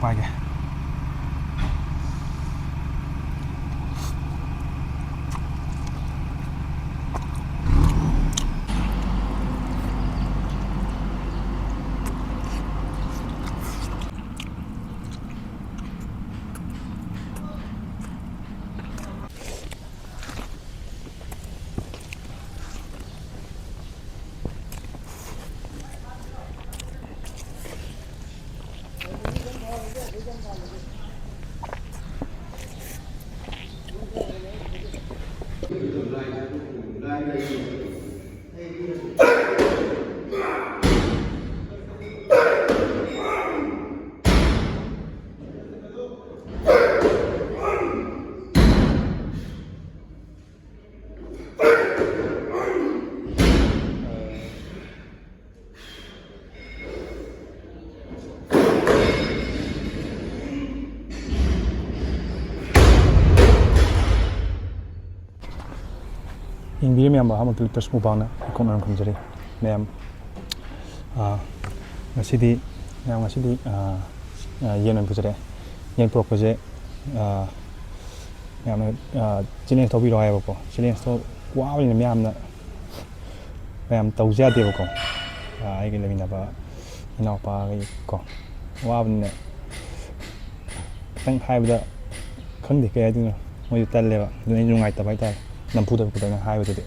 빠게 ꯌꯦꯡꯕꯤꯔꯤ ꯃꯌꯥꯝꯕ ꯑꯃꯛꯇ litres ꯃꯨꯕꯥꯡꯅ economy ꯈꯨꯝꯖꯔꯤ ꯃꯌꯥꯝ ꯉꯁꯤꯗꯤ ꯌꯦꯟ ꯑꯣꯏꯅ ꯄꯨꯖꯔꯦ ꯌꯦꯟ ꯄꯨꯔꯛꯄꯁꯦ ꯃꯌꯥꯝꯅ ꯆꯦꯂꯦꯟꯖ ꯇꯧꯕꯤꯔꯣ ꯍꯥꯏꯌꯦꯕꯀꯣ ꯆꯦꯂꯦꯟꯖꯇꯣ ꯋꯥꯕꯅꯤꯅ ꯃꯌꯥꯝ ꯇꯧꯖ ꯌꯥꯗꯦꯕꯀꯣ ꯑꯩꯒ ꯂꯩꯃꯤꯟꯅꯕ ꯏꯅꯥꯎꯄꯥꯒꯩ ꯀꯣ ꯋꯥꯕꯅꯤꯅ ꯈꯤꯇꯪ ꯍꯥꯏꯕꯗ ꯈꯪꯗꯦ ꯀꯩ ꯍꯥꯏꯗꯣꯏꯅꯣ ꯃꯣꯏꯁꯨ ꯇꯜꯂꯦꯕ ꯑꯗꯨꯅ ꯑꯩ ꯅꯨꯡꯉꯥꯏꯇꯕ ꯍꯥꯏꯇꯥꯔꯦ ꯅꯝꯐꯨꯗ ꯍꯥꯏꯕꯗꯨꯗꯤ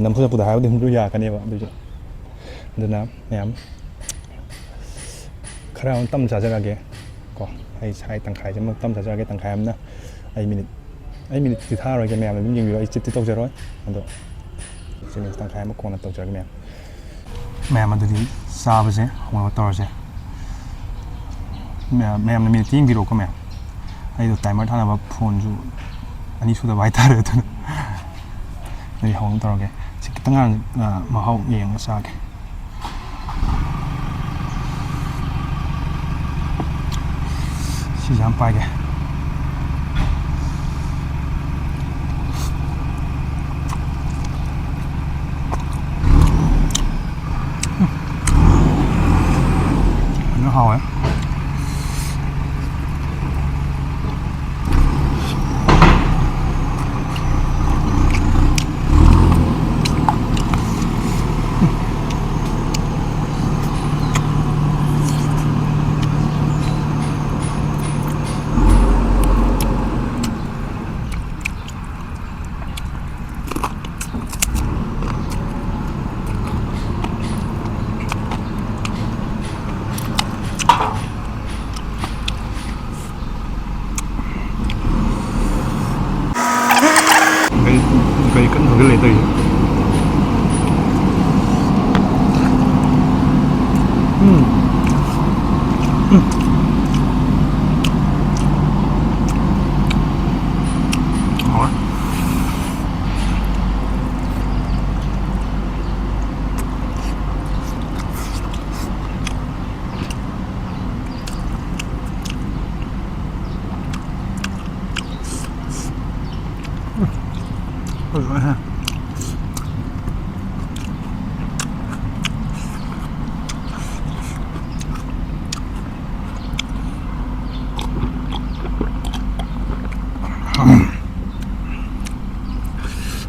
ꯅꯝꯐꯨꯗ ꯍꯥꯏꯕꯗꯤ ꯍꯨꯝꯗꯨ ꯌꯥꯔꯛꯀꯅꯦꯕ ꯑꯗꯨꯁꯨ ꯑꯗꯨꯅ ꯃꯌꯥꯝ ꯈꯔ ꯑꯃ ꯇꯝ ꯆꯥꯖꯔꯒꯦ ꯀꯣ ꯑꯩ ꯁꯥꯏ ꯇꯪꯈꯥꯏꯁꯦ ꯑꯃꯨꯛ ꯇꯝ ꯆꯥꯖꯔꯒꯦ ꯇꯪꯈꯥꯏ ꯑꯃꯅ ꯑꯩ ꯃꯤꯅꯤꯠꯇꯤ ꯊꯥꯔꯣꯏꯒꯦ ꯃꯌꯥꯝꯅ ꯑꯗꯨꯝ ꯌꯦꯡꯕꯤꯔꯣ ꯑꯩ ꯆꯤꯠꯇꯤ ꯇꯧꯖꯔꯣꯏ ꯑꯗꯣ ꯆꯦꯂꯦꯟꯖ ꯇꯪꯈꯥꯏ ꯑꯃ ꯀꯣꯟꯅ ꯇꯧꯖꯔꯒꯦ ꯃꯌꯥꯝ ꯑꯗꯨꯗꯤ ꯆꯥꯕꯁꯦ ꯍꯧꯅꯕ ꯇꯧꯔꯁꯦ ꯃꯌꯥꯝꯅ ꯃꯤꯅꯤꯠꯇꯤ ꯌꯦꯡꯕꯤꯔꯛꯑꯣꯀꯣ ꯃꯌꯥꯝ ꯑꯩꯗꯣ ꯇꯥꯏꯃꯔ ꯊꯥꯅꯕ ꯐꯣꯟꯁꯨ ꯑꯅꯤ ꯁꯨꯗꯕ ꯍꯥꯏꯇꯥꯔꯦ ꯑꯗꯨꯅ ꯑꯩ ꯍꯧꯅꯕ ꯇꯧꯔꯒꯦ ꯁꯤ ꯈꯤꯇꯪ ꯃꯍꯥꯎ ꯌꯦꯡꯉ ꯆꯥꯒꯦ ꯁꯤꯁꯦ ꯌꯥꯝ ꯄꯥꯏꯒꯦ ꯑꯗꯨ ꯍꯥꯎꯋꯦ ꯀꯩ ꯀꯟꯅ ꯍꯧꯒꯠꯂꯦ ꯇꯧꯔꯤꯁꯦ ꯍꯥꯎꯋꯦ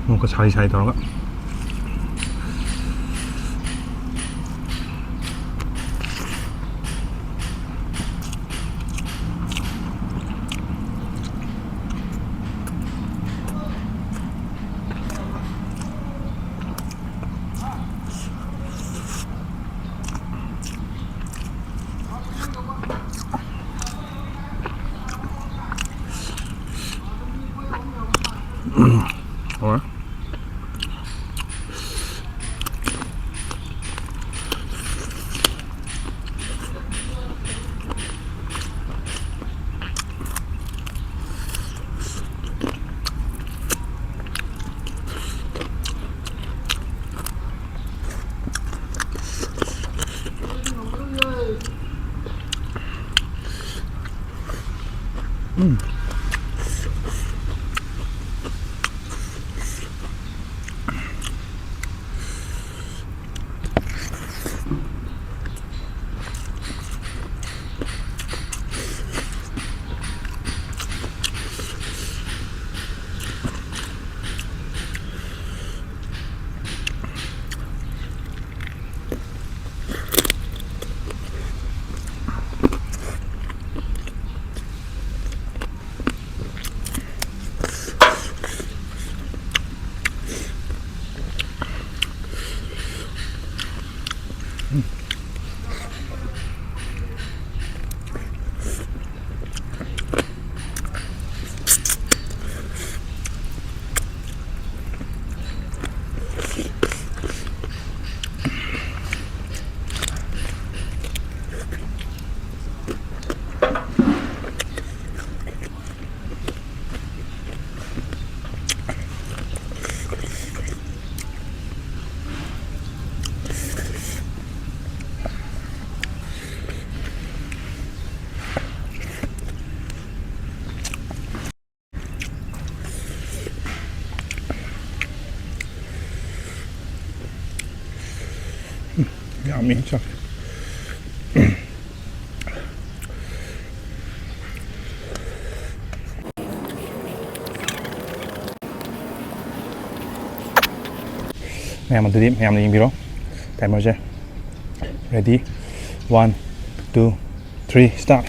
ꯑꯃꯨꯛꯀ ꯁꯥꯏ ꯇꯧꯔꯒ Or Yummy. So. Mèo đi, mèo nhìn video. Timer chưa? Ready? 1, 2, 3, start.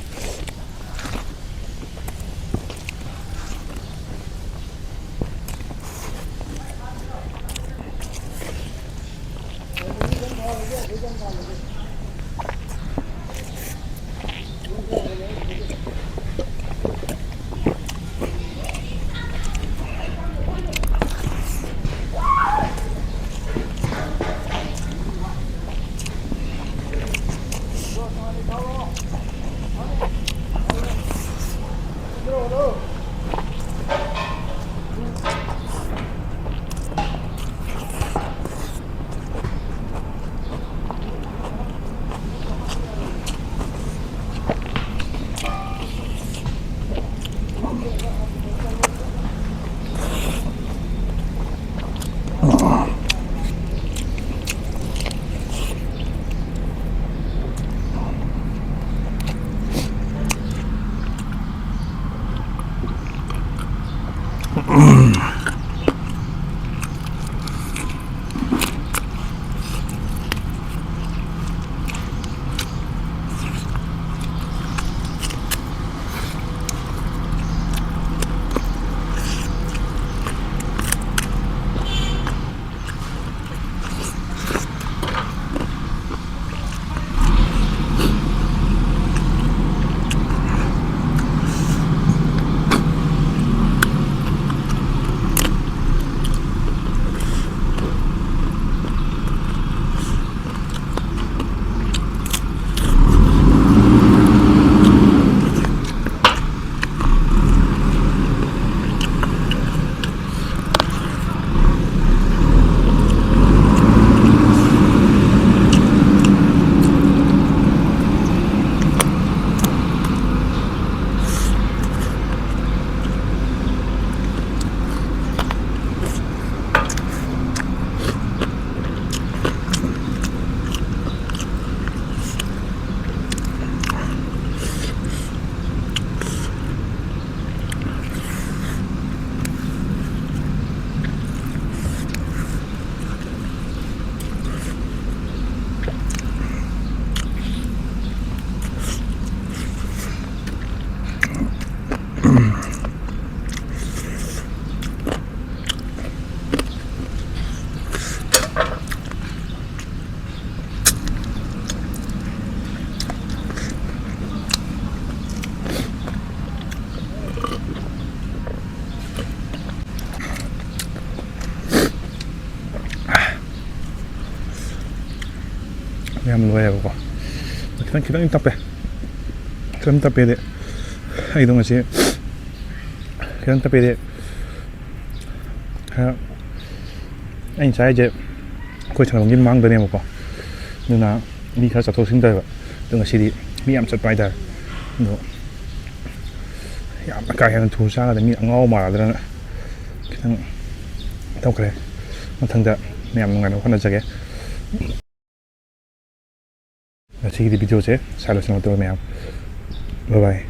Veamos luego. Kita tape. Kita tape de. Ay, dong así. Kita tape de. Anh trai je. Koi chang ngim mang de ne mo ko. Nuna mi kha sa tho sing da ba. Dong así di mi am chat pai da. No. Ya ma ka han thu sa da mi ngau ma da na. Kita tao kre. Ma thang da mi am ngai no khana jage. Và chỉ cái video sẽ sai lệch xong tôi mèo. Bye bye.